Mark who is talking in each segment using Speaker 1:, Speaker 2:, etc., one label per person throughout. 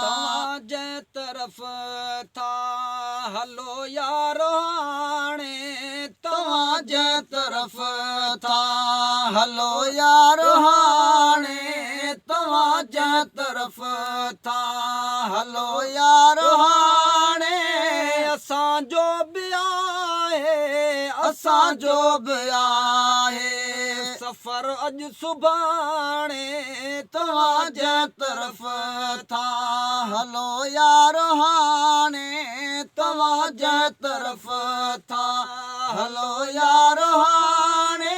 Speaker 1: तव्हां जंहिं तरफ़ था हलो यारो हाणे तव्हां जंहिं तरफ़ था हलो यारो हाणे तव्हां जंहिं तरफ़ था हलो यारो हाणे असांजो बि आहे सफ़र अॼु सुभाणे तव्हां जंहिं तरफ़ था हलो यारो हाणे तव्हां जंहिं तरफ़ था हलो यारो हाणे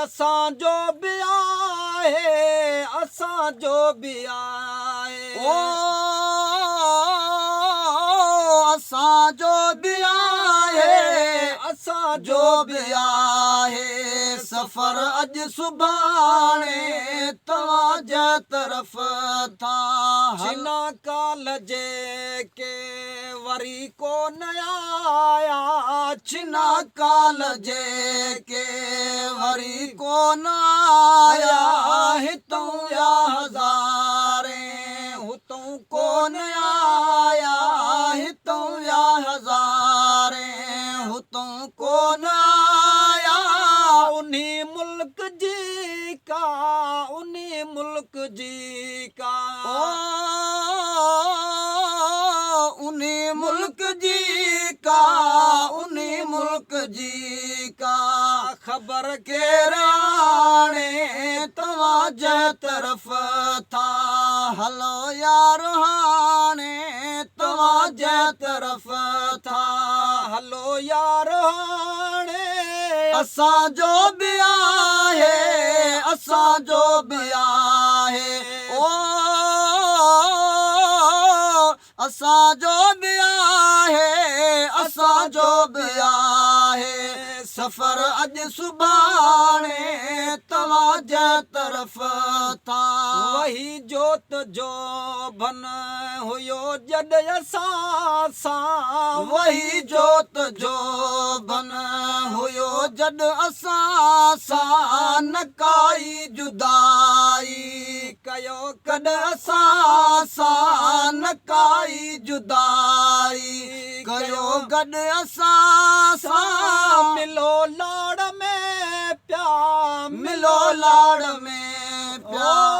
Speaker 1: असांजो बि आहे असांजो बि आहे असांजो बि आहे सफ़र अॼु सुभाणे तव्हां जंहिं तरफ़ था छिना काल जेके वरी कोन आया छिना काल जेके वरी कोन आया हितों या हज़ारे हुतों कोन आया हितों या हज़ारे हुतों कोन आया उन्हीं मुल्क जी का उन्हीं मुल्क जी का उन्हीं मुल्क जी का उन्हीं मुल्क जी का ख़बर केराणे तव्हां जंहिं तरफ़ था हलो यारो हाणे तव्हां जंहिं तरफ़ था हलो यारो हाणे असांजो बि आहे असांजो बि आहे असांजो बि आहे असांजो बि आहे सफ़र अॼु सुभाणे तव्हां जंहिं तरफ़ था वही जोत जो भन हुयो जॾहिं असां सां वही जोत जो भन हुयो जॾहिं असां सां न काई जुदाई कयो कॾहिं असां सां न काई जुदाई कयो गॾु असां सां मिलो लाड़ में प्यार मिलो लाड़ में प्यार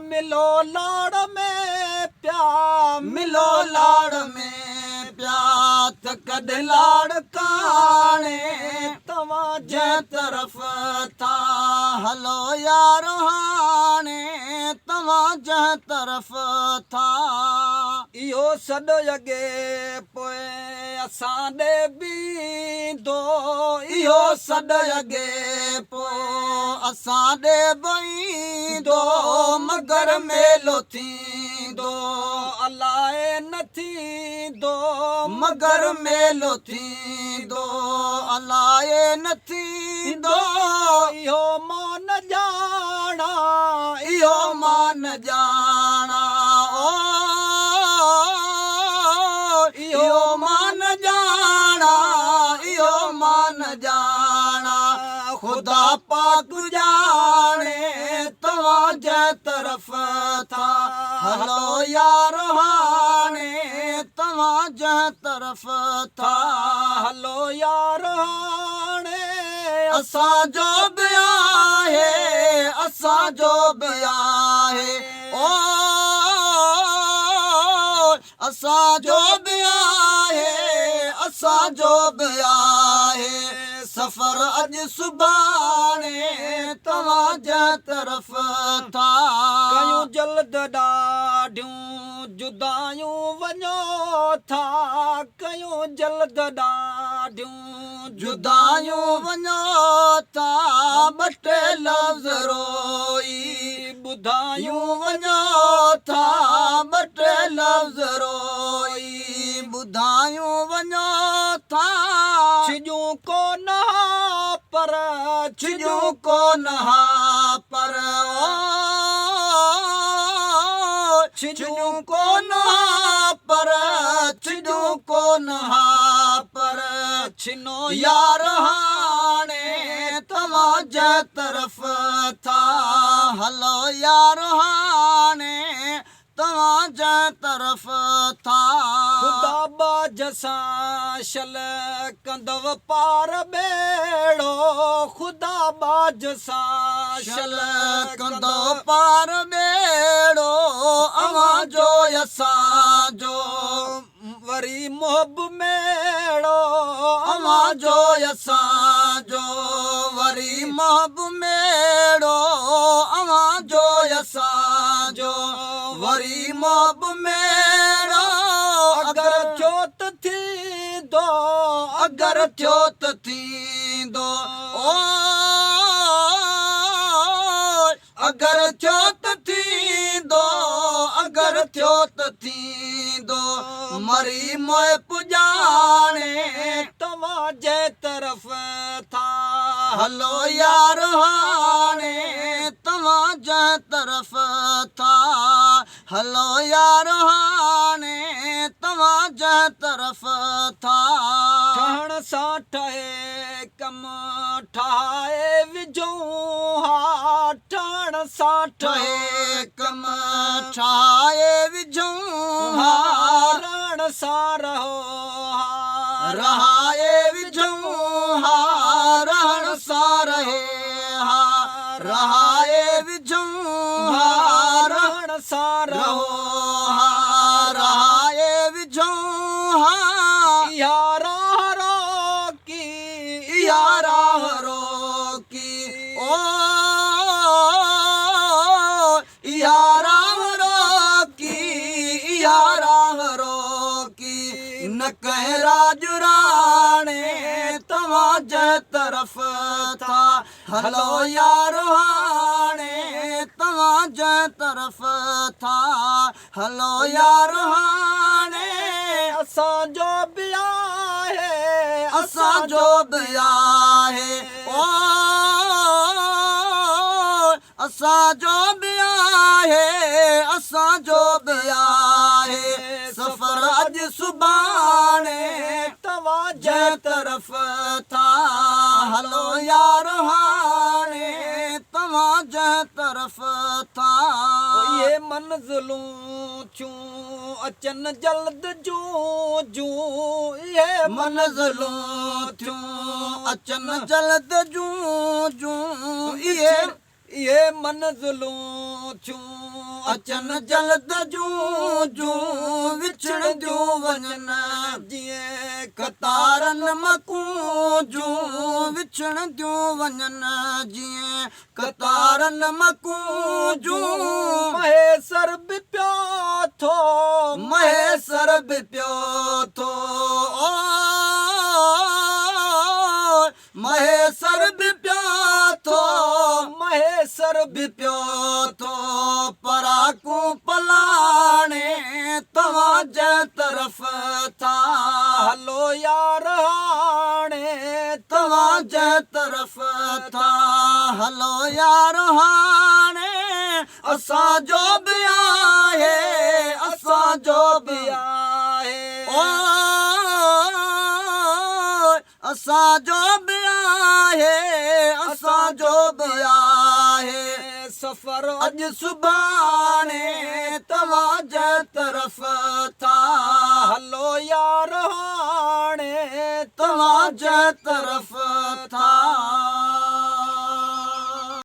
Speaker 1: मिलो लाड़ में प्यार मिलो लाड़ में प्यार त कॾहिं लाड़ काणे तव्हां जंहिं तरफ़ था हलो यारो हाणे तव्हां जंहिं तरफ़ था इहो सॾु अॻे पोइ असां ॾे बींदो इहो सॾु अॻे पोइ असां ॾे बींदो मगर मेलो थींदो अलाए न थींदो मगर मेलो थींदो अलाए न थींदो इहो मां न ॼाणा इहो मां न ॼाणा इहो मां न ॼाणा इहो मां न ॼाणा ख़ुदा पाक ॼाणे तव्हां जंहिं तरफ़ था हलो यारो हाणे तव्हां जंहिं तरफ़ था हलो यारो हाणे असांजो बि आहे असांजो बि आहे असांजो बि आहे असांजो बि आहे सफ़र अॼु सुभाणे तव्हां जंहिं तरफ़ था कयूं जल्द ॾाढियूं जुदायूं वञो था कयूं जल्द ॾाढियूं जुदायूं वञो था ॿ टे लफ़्ज़ रोई ॿुधायूं वञो था ॿ टे लफ़्ज़ रोई ॿुधायूं वञो था छिॼूं कोन पर छिॼूं कोन पर छिॼूं कोन पर छिॼूं कोन पर छिनो यार हाणे तव्हां जंहिं तरफ़ था हलो यार हाणे तव्हां जंहिं तरफ़ था
Speaker 2: ख़ुदा बाज सां शल कंदव पार बेड़ो ख़ुदा बाज सां
Speaker 1: शल कंदो पार बेड़ो अवां जो असांजो
Speaker 2: वरी मोहब मेड़ो
Speaker 1: अवां जो असांजो वरी मोहब मेड़ो अवां जो असांजो वरी मोहब मेड़ो
Speaker 2: अगर चोत थींदो
Speaker 1: अगर थियो त थींदो ओ अगर थियो त थींदो अगर थियो त थींदो मरी मोए पुॼाणे
Speaker 2: तव्हां जंहिं तरफ़ था
Speaker 1: हलो यार हाणे तव्हां जंहिं तरफ़ था हलो यार हाणे तव्हां जंहिं तरफ़ था
Speaker 2: ठहण सां ठहे कम ठाहे विझूं हा ठहण सां ठहे
Speaker 1: ठहे कम ठाहे विझूं हा
Speaker 2: रण सां रहो हा
Speaker 1: रहाए विझूं हा रहण सां रहे हा रहाए विझूं हा
Speaker 2: रण सां
Speaker 1: रहो
Speaker 2: रहो
Speaker 1: हा रहाए विझूं हा
Speaker 2: इहा राह रोकी
Speaker 1: इहा राह रोकी ओ इहा राह रोकी इहा राह रोकी न कंहिं राजराणे तव्हां जंहिं तरफ़ था हलो यार हाणे तव्हां जंहिं तरफ़ था हलो यार हाणे
Speaker 2: असांजो बि आहे
Speaker 1: असांजो बि आहे ओ असांजो बि आहे असांजो बि आहे सफ़र अॼु सुभाणे
Speaker 2: तव्हां
Speaker 1: जंहिं तरफ़ था हलो यार हाणे तव्हां जंहिं तरफ़ था
Speaker 2: ये मंज़िलूं थियूं अचनि जल्द जूं जूं ये
Speaker 1: मंज़िलूं थियूं अचनि जल्द जूं जूं
Speaker 2: ये मंज़िलूं थियूं
Speaker 1: अचनि जल्द जूं जूं विछड़ंदियूं वञनि
Speaker 2: जीअं
Speaker 1: कतारनि मकूं जूं विछड़ंदियूं वञनि जीअं कतारनि मकूं जूं
Speaker 2: महेसर बि पियो थो
Speaker 1: महेसर बि पियो थो ओ महेसर बि पियो थो
Speaker 2: महेसर
Speaker 1: बि पियो थो पराकूं पलाणे तव्हां जंहिं तरफ़ था
Speaker 2: हलो यार हाणे
Speaker 1: तव्हां जंहिं तरफ़ था हलो यार हाणे असांजो बि आहे असांजो बि
Speaker 2: आहे
Speaker 1: ओ असांजो बि आहे असांजो बि आहे
Speaker 2: सफ़र
Speaker 1: अॼु सुभाणे तव्हां जंहिं तरफ़ था
Speaker 2: हलो यार हाणे
Speaker 1: तव्हां जंहिं तरफ़ था